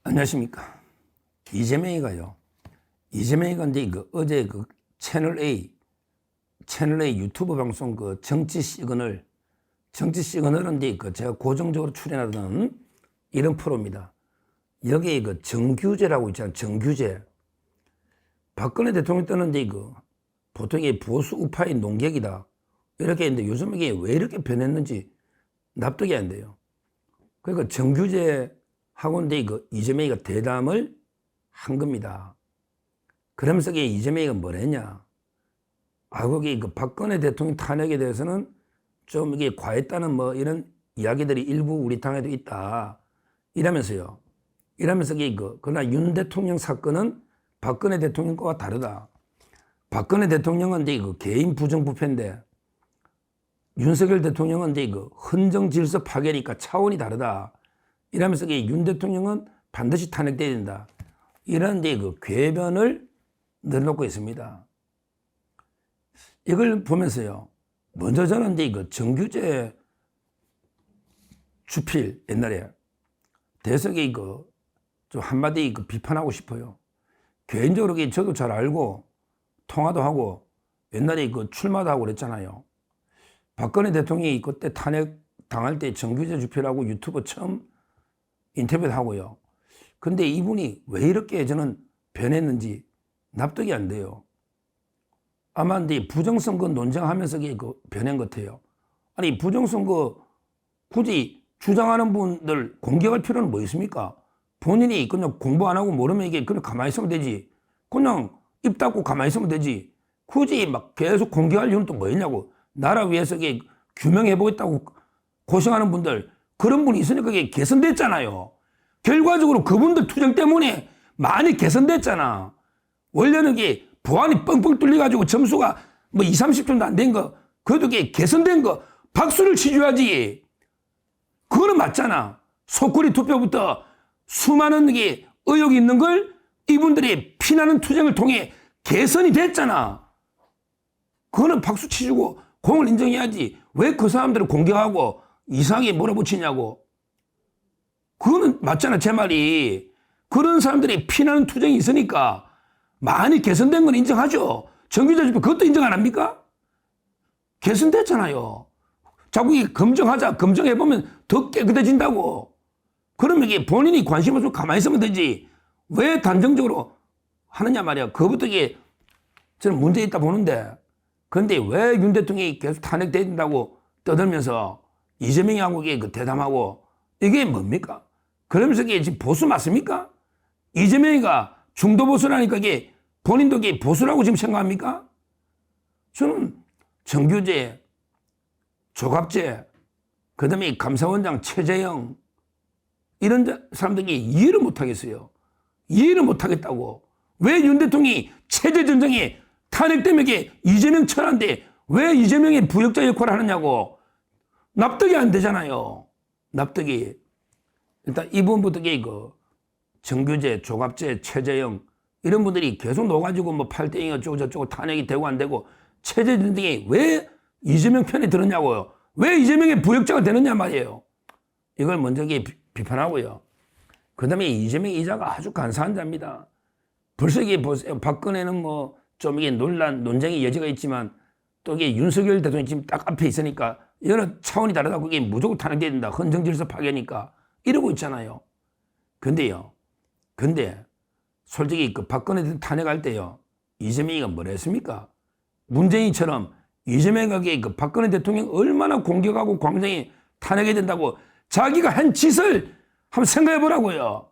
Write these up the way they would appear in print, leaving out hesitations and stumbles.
안녕하십니까. 이재명이가요. 이재명이가 이제 어제 채널A 유튜브 방송 정치 시그널은 이제 제가 고정적으로 출연하던 이런 프로입니다. 여기에 정규제라고 있잖아요. 정규제. 박근혜 대통령 때는 이제 보통 이게 보수 우파의 농객이다. 이렇게 했는데 요즘 이게 왜 이렇게 변했는지 납득이 안 돼요. 그러니까 정규제 하고 이제 이재명이가 대담을 한 겁니다. 그러면서 이재명이가 뭘 했냐. 거기 박근혜 대통령 탄핵에 대해서는 좀 이게 과했다는 뭐 이런 이야기들이 일부 우리 당에도 있다. 이러면서요. 이러면서 그러나 윤 대통령 사건은 박근혜 대통령 거와 다르다. 박근혜 대통령은 이제 개인 부정부패인데 윤석열 대통령은 이제 헌정 질서 파괴니까 차원이 다르다. 이러면서 윤 대통령은 반드시 탄핵돼야 된다. 이런 이제 궤변을 늘어놓고 있습니다. 이걸 보면서요. 먼저 저는 이제 정규제 주필 옛날에 대석에 좀 한마디 비판하고 싶어요. 개인적으로 저도 잘 알고 통화도 하고 옛날에 출마도 하고 그랬잖아요. 박근혜 대통령이 그때 탄핵 당할 때 정규제 주필하고 유튜브 처음 인터뷰도 하고요. 근데 이분이 왜 이렇게 저는 변했는지 납득이 안 돼요. 아마 근데 부정선거 논쟁하면서 변한 것 같아요. 아니, 부정선거 굳이 주장하는 분들 공격할 필요는 뭐 있습니까? 본인이 그냥 공부 안 하고 모르면 이게 그냥 가만히 있으면 되지. 그냥 입 닫고 가만히 있으면 되지. 굳이 막 계속 공격할 이유는 또 뭐였냐고. 나라 위해서 규명해보겠다고 고생하는 분들, 그런 분이 있으니까 그게 개선됐잖아요. 결과적으로 그분들 투쟁 때문에 많이 개선됐잖아. 원래는 보안이 뻥뻥 뚫려가지고 점수가 뭐 20, 30점도 안 된 거, 그래도 개선된 거 박수를 치줘야지. 그거는 맞잖아. 속구리 투표부터 수많은 의혹이 있는 걸 이분들이 피나는 투쟁을 통해 개선이 됐잖아. 그거는 박수 치주고 공을 인정해야지. 왜 그 사람들을 공격하고 이상하게 몰아붙이냐고. 그거는 맞잖아, 제 말이. 그런 사람들이 피나는 투쟁이 있으니까 많이 개선된 건 인정하죠. 정규제 주필 그것도 인정 안 합니까? 개선됐잖아요. 자꾸 검증하자. 검증해보면 더 깨끗해진다고. 그러면 본인이 관심 없으면 가만히 있으면 되지. 왜 단정적으로 하느냐 말이야. 그것부터 저는 문제 있다 보는데. 그런데 왜 윤 대통령이 계속 탄핵돼야 된다고 떠들면서 이재명하고 대담하고 이게 뭡니까? 그러면서 지금 보수 맞습니까? 이재명이가 중도 보수라니까 본인도 보수라고 지금 생각합니까? 저는 정규제, 조갑제, 그 다음에 감사원장 최재형 이런 사람들이 이해를 못하겠어요. 이해를 못하겠다고. 왜 윤 대통령이 체제전쟁에 탄핵 때문에 이재명 처한데 왜 이재명이 부역자 역할을 하느냐고. 납득이 안 되잖아요. 납득이. 일단 이분부터 정규제, 조갑제, 최재형 이런 분들이 계속 놓아가지고 뭐 8대0 어쩌고 저쩌고 탄핵이 되고 안 되고 체제전쟁이 왜 이재명 편에 들었냐고요. 왜 이재명의 부역자가 되느냐 말이에요. 이걸 먼저 비판하고요. 그 다음에 이재명 이자가 아주 간사한 자입니다. 벌써 보세요. 박근혜는 뭐 좀 논쟁의 여지가 있지만 또 윤석열 대통령이 지금 딱 앞에 있으니까 여러 차원이 다르다. 그게 무조건 탄핵돼야 된다. 헌정질서 파괴니까. 이러고 있잖아요. 근데 솔직히 박근혜 대통령 탄핵할 때요. 이재명이가 뭘 했습니까? 문재인처럼 이재명이가 박근혜 대통령 얼마나 공격하고 광장에 탄핵해야 된다고 자기가 한 짓을 한번 생각해 보라고요.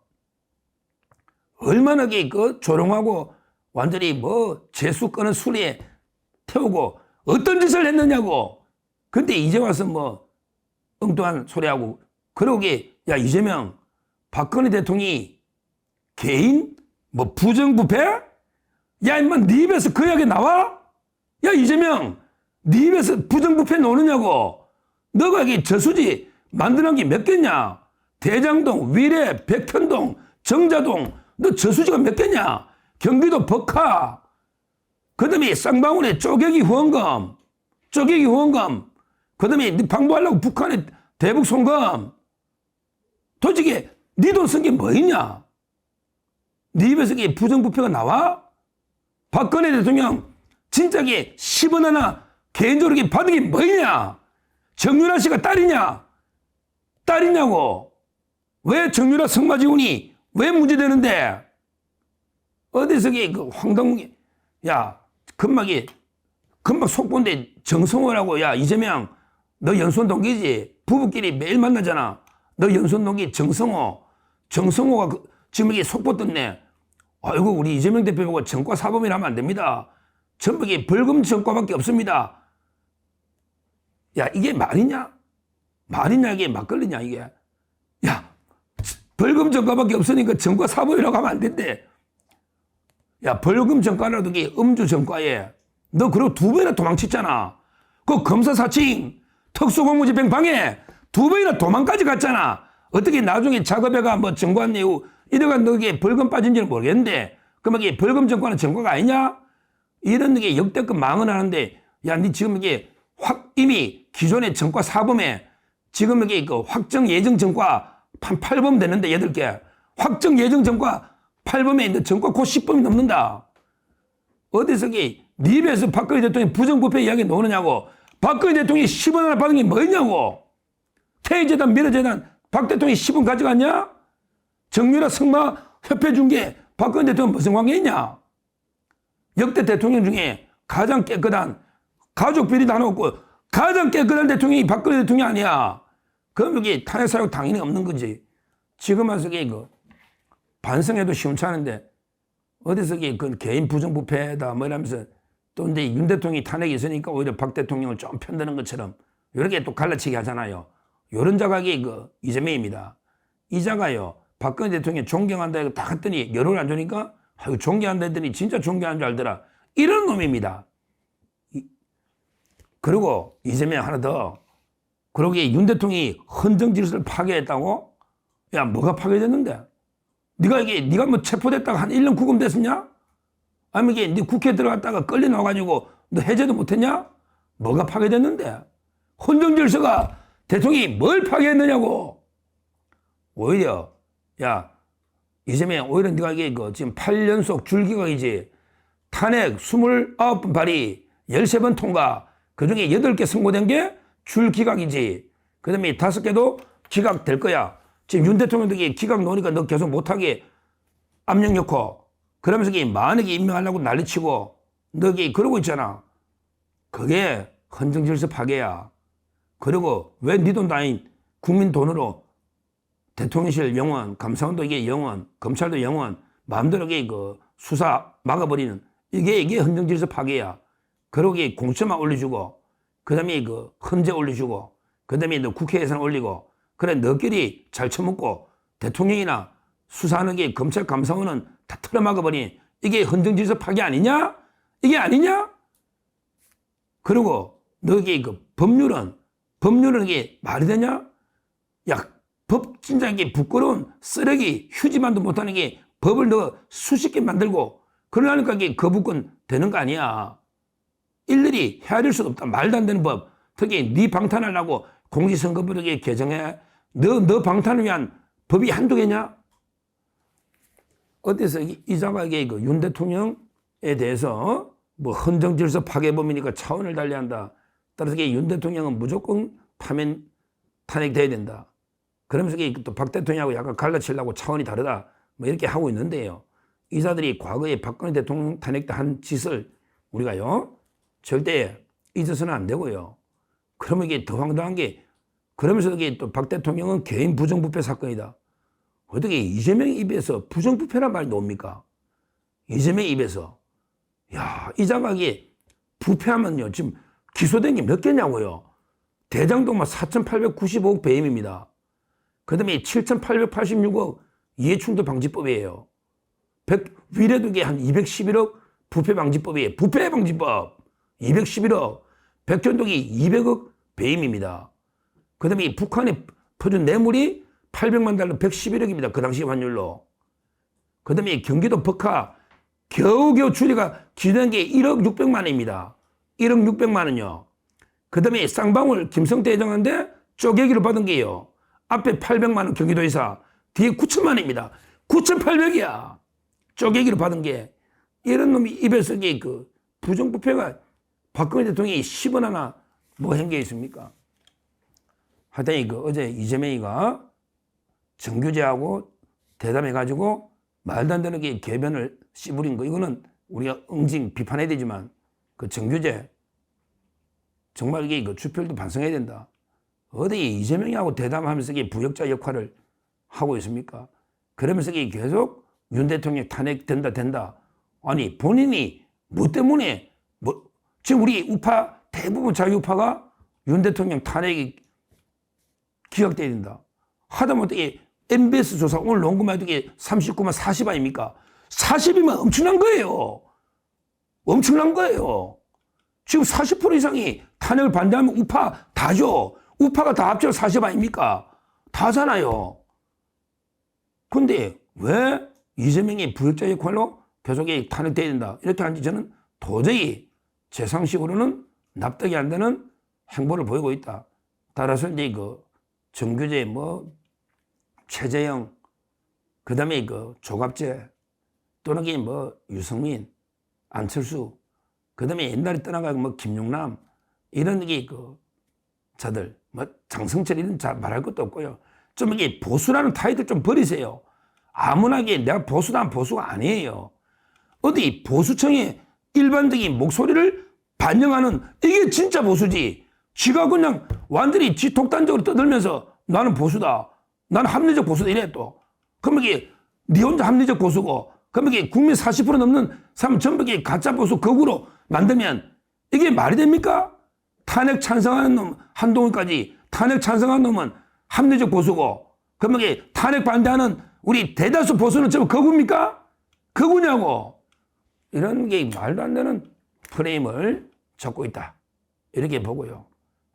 얼마나 조롱하고 완전히 뭐 재수 끄는 수리에 태우고 어떤 짓을 했느냐고. 근데 이제 와서 뭐 엉뚱한 소리하고 그러고 야 이재명 박근혜 대통령이 개인 뭐 부정부패? 야 임마 네 입에서 그 이야기 나와? 야 이재명 네 입에서 부정부패 나오느냐고. 너가 저수지 만드는 게 몇 개냐? 대장동, 위례, 백현동, 정자동 너 저수지가 몇 개냐? 경기도 벅하, 그 다음에 쌍방울에 쪼개기 후원금, 그 다음에 방부하려고 북한에 대북 송금. 도대체 네 돈 쓴 게 뭐 있냐? 네 입에서 이게 부정부패가 나와? 박근혜 대통령 진짜 이게 10원 하나 개인적으로 이게 받은 게 뭐냐? 정유라 씨가 딸이냐? 딸이냐고. 왜 정유라 성마지훈이 왜 문제되는데? 어디서 그 황당무계, 야, 금방 속보인데 정성호라고, 야, 이재명, 너 연수원 동기지? 부부끼리 매일 만나잖아. 너 연수원 동기 정성호. 정성호가 지금 이게 속보 떴네. 아이고, 우리 이재명 대표 보고 정과 사범이라면 안 됩니다. 전부 이게 벌금 정과밖에 없습니다. 야, 이게 말이냐? 말이냐, 이게 막걸리냐, 이게. 야, 벌금 정과밖에 없으니까 정과 사범이라고 하면 안 된대. 야, 벌금 정과라도 이게 음주 정과에 너 그리고 2번이나 도망쳤잖아. 그 검사 사칭, 특수공무집행 방해 2번이나 도망까지 갔잖아. 어떻게 나중에 작업해가 뭐 정관 내후 이래가 너게 벌금 빠진지는 모르겠는데 그럼 이게 벌금 정과는 정과가 아니냐? 이런 게 역대급 망언을 하는데 야, 니 지금 이게 이미 기존의 정과 사범에 지금 이게 그 확정 예정 정과 8범 되는데 8개. 확정 예정 정과 8범에 너 정과 곧 10범이 넘는다. 어디서 네 입에서 박근혜 대통령이 부정부패 이야기 나오느냐고. 박근혜 대통령이 10원 하나 받은 게 뭐냐고. K재단, 미래재단 박 대통령이 10원 가져갔냐? 정유라 승마 협회 준 게 박근혜 대통령 무슨 관계 있냐? 역대 대통령 중에 가장 깨끗한 가족 비리도 하나 없고 가장 깨끗한 대통령이 박근혜 대통령이 아니야. 그럼 여기 탄핵 사유 당연히 없는 거지. 지금 와서 그 반성해도 시원찮은데 어디서 그 개인 부정부패다 뭐 이러면서 또 근데 윤 대통령이 탄핵이 있으니까 오히려 박 대통령을 좀 편드는 것처럼 이렇게 또 갈라치기 하잖아요. 요런 자각이 그 이재명입니다. 이 자가요. 박근혜 대통령 존경한다 이거 딱 했더니 열을 안 주니까 아이고 존경한다 했더니 진짜 존경하는 줄 알더라. 이런 놈입니다. 그리고 이재명 하나 더. 그러기에 윤 대통령이 헌정 질서를 파괴했다고? 야, 뭐가 파괴됐는데? 네가 뭐 체포됐다가 한 1년 구금됐었냐? 아니면 이게 네 국회에 들어갔다가 끌려 나와가지고 너 해제도 못했냐? 뭐가 파괴됐는데? 헌정 질서가 대통령이 뭘 파괴했느냐고. 오히려 야, 이재명 오히려 네가 이게 지금 8연속 줄기각이지. 탄핵 29번 발의 13번 통과 그중에 8개 선고된 게 줄기각이지. 그 다음에 5개도 기각될 거야. 지금 윤 대통령도 기각 놓으니까 너 계속 못하게 압력 넣고 그러면서 만약에 임명하려고 난리치고 너 그러고 있잖아. 그게 헌정질서 파괴야. 그리고 왜 네 돈 아닌 국민 돈으로 대통령실 영원, 감사원도 이게 영원, 검찰도 영원, 마음대로 그 수사 막아버리는 이게 헌정질서 파괴야. 그러고 공천만 올려주고, 그 다음에 그 헌재 올려주고, 그 다음에 너 국회 예산 올리고, 그래 너끼리 잘 처먹고 대통령이나 수사하는 게 검찰 감사원은 다 틀어막아버린 이게 헌정질서 파괴 아니냐? 이게 아니냐? 그리고 너게 그 법률은 이게 말이 되냐? 야, 법 진짜 이게 부끄러운 쓰레기 휴지만도 못하는 게 법을 너 수십 개 만들고 그러니까 이게 거부권 되는 거 아니야. 일일이 헤아릴 수도 없다. 말도 안 되는 법. 특히 네 방탄하려고 공직선거법을 개정해. 너 방탄을 위한 법이 한두 개냐? 어때서 이자가에게 그 윤 대통령에 대해서 뭐 헌정질서 파괴범이니까 차원을 달리한다. 따라서 윤 대통령은 무조건 탄핵돼야 된다. 그러면서 또 박 대통령하고 약간 갈라치려고 차원이 다르다. 뭐 이렇게 하고 있는데요. 이자들이 과거에 박근혜 대통령 탄핵 때 한 짓을 우리가요 절대 잊어서는 안 되고요. 그러면 이게 더 황당한 게 그러면서 이게 또 박 대통령은 개인 부정부패 사건이다. 어떻게 이재명 입에서 부정부패란 말이 나옵니까? 이재명 입에서. 야, 이자각이 부패하면요. 지금 기소된 게 몇 개냐고요. 대장동만 4,895억 배임입니다. 그 다음에 7,886억 이해충돌 방지법이에요. 위례도계 한 211억 부패 방지법이에요. 부패 방지법 211억. 백현동이 200억 배임입니다. 그 다음에 북한에 퍼준 뇌물이 800만 달러 111억입니다. 그 당시 환율로. 그 다음에 경기도 벅하 겨우겨우 추리가 기대한 게 1억 600만 원입니다. 1억 600만 원요. 그 다음에 쌍방울 김성태 회장한테 쪼개기로 받은 게요. 앞에 800만 원 경기도에서 뒤에 9천만 원입니다. 9,800이야. 쪼개기로 받은 게 이런 놈이 입에서 그 부정부패가 박근혜 대통령이 10원 하나 뭐 한 게 있습니까? 하여튼 어제 이재명이가 정규제하고 대담해가지고 말도 안 되는 게 개변을 씨부린 거, 이거는 우리가 응징 비판해야 되지만 그 정규제 정말 이게 주표율도 반성해야 된다. 어디 이재명이하고 대담하면서 이게 부역자 역할을 하고 있습니까? 그러면서 이게 계속 윤 대통령 탄핵된다. 아니 본인이 뭐 때문에 지금 우리 우파 대부분 자유우파가 윤 대통령 탄핵이 기각돼야 된다. 하다못해 MBS 조사 오늘 논문만 해도 이게 39만 40 아닙니까? 40이면 엄청난 거예요. 엄청난 거예요. 지금 40% 이상이 탄핵을 반대하면 우파 다죠. 우파가 다 합쳐 40 아닙니까? 다잖아요. 근데 왜 이재명이 부역자 역할로 계속 탄핵돼야 된다 이렇게 하는지 저는 도저히 제 상식으로는 납득이 안 되는 행보를 보이고 있다. 따라서 이제 정규제 최재형 그다음에 조갑제 또는 유승민 안철수 그다음에 옛날에 떠나가고 김용남 이런 자들 장성철 이런 잘 말할 것도 없고요. 좀 이게 보수라는 타이틀 좀 버리세요. 아무나 내가 보수다 보수가 아니에요. 어디 보수청의 일반적인 목소리를 반영하는 이게 진짜 보수지. 지가 그냥 완전히 지 독단적으로 떠들면서 나는 보수다. 나는 합리적 보수다 이래 또. 그러면 이게 네 혼자 합리적 보수고 그러면 이게 국민 40% 넘는 사람 전부 가짜 보수 극우로 만들면 이게 말이 됩니까? 탄핵 찬성하는 놈 한동훈까지 탄핵 찬성하는 놈은 합리적 보수고 그러면 이게 탄핵 반대하는 우리 대다수 보수는 전부 극우입니까? 극우냐고. 이런 게 말도 안 되는 프레임을 잡고 있다. 이렇게 보고요.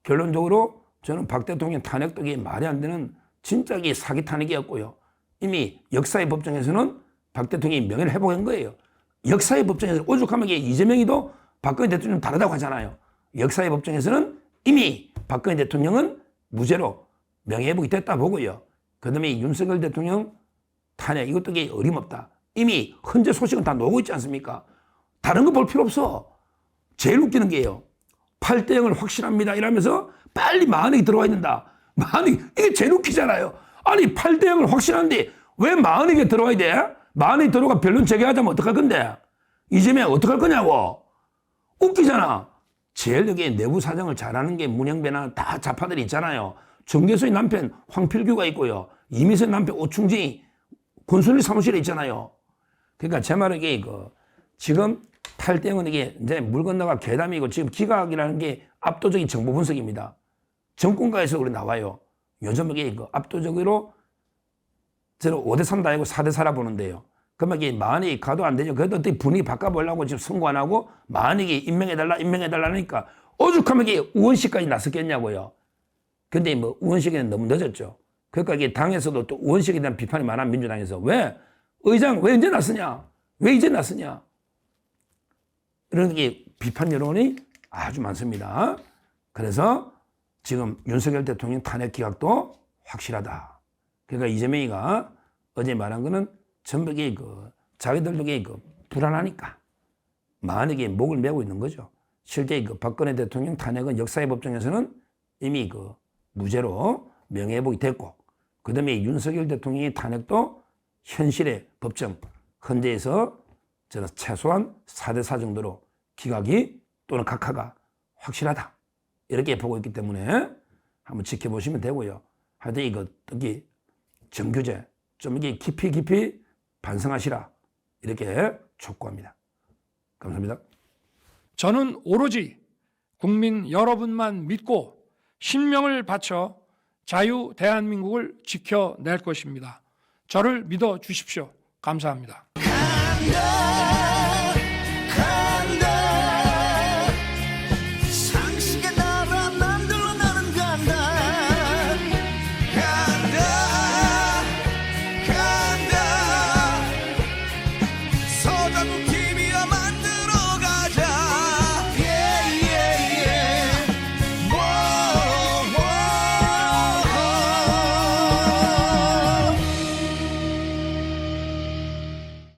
결론적으로 저는 박 대통령 탄핵도 말이 안 되는 진짜 사기 탄핵이었고요. 이미 역사의 법정에서는 박 대통령이 명예를 회복한 거예요. 역사의 법정에서 오죽하면 이재명이도 박근혜 대통령 다르다고 하잖아요. 역사의 법정에서는 이미 박근혜 대통령은 무죄로 명예회복이 됐다 보고요. 그 다음에 윤석열 대통령 탄핵 이것도 어림없다. 이미 헌재 소식은 다 나오고 있지 않습니까? 다른 거 볼 필요 없어. 제일 웃기는 게요. 8대 0을 확실합니다 이러면서 빨리 마흔이 들어와야 된다. 마흔이 이게 제일 웃기잖아요. 아니 8대 0을 확실한데 왜 마흔이 들어와야 돼? 마흔이 들어가 변론 재개하자면 어떡할 건데? 이재명 어떡할 거냐고. 웃기잖아. 제일 여기 내부 사정을 잘하는 게 문영배나 다 좌파들이 있잖아요. 정계수의 남편 황필규가 있고요. 이미선 남편 오충진이 권순일 사무실에 있잖아요. 그러니까 제 말은 지금 8대 0은 이제 물 건너가 괴담이고 지금 기각이라는 게 압도적인 정보 분석입니다. 정권가에서 그래 나와요. 요즘 압도적으로 저는 5대 3도 아니고 4대 4라 보는데요. 그러면 만약에 가도 안 되죠. 그래도 어떻게 분위기 바꿔보려고 지금 선거 안 하고 만약에 임명해달라니까 오죽하면 우원식까지 나섰겠냐고요. 근데 우원식에는 너무 늦었죠. 그러니까 당에서도 또 우원식에 대한 비판이 많아 민주당에서. 왜? 의장 왜 이제 났으냐? 왜 이제 났으냐? 이런 비판 여론이 아주 많습니다. 그래서 지금 윤석열 대통령 탄핵 기각도 확실하다. 그러니까 이재명이가 어제 말한 거는 전부 자기들도 불안하니까 만약에 목을 메고 있는 거죠. 실제 박근혜 대통령 탄핵은 역사의 법정에서는 이미 무죄로 명예회복이 됐고 그 다음에 윤석열 대통령의 탄핵도 현실의 법정 헌재에서 저는 최소한 4대 4 정도로 기각이 또는 각하가 확실하다. 이렇게 보고 있기 때문에 한번 지켜보시면 되고요. 하여튼 특히 정규제 좀 깊이 반성하시라. 이렇게 촉구합니다. 감사합니다. 저는 오로지 국민 여러분만 믿고 신명을 바쳐 자유 대한민국을 지켜낼 것입니다. 저를 믿어 주십시오. 감사합니다.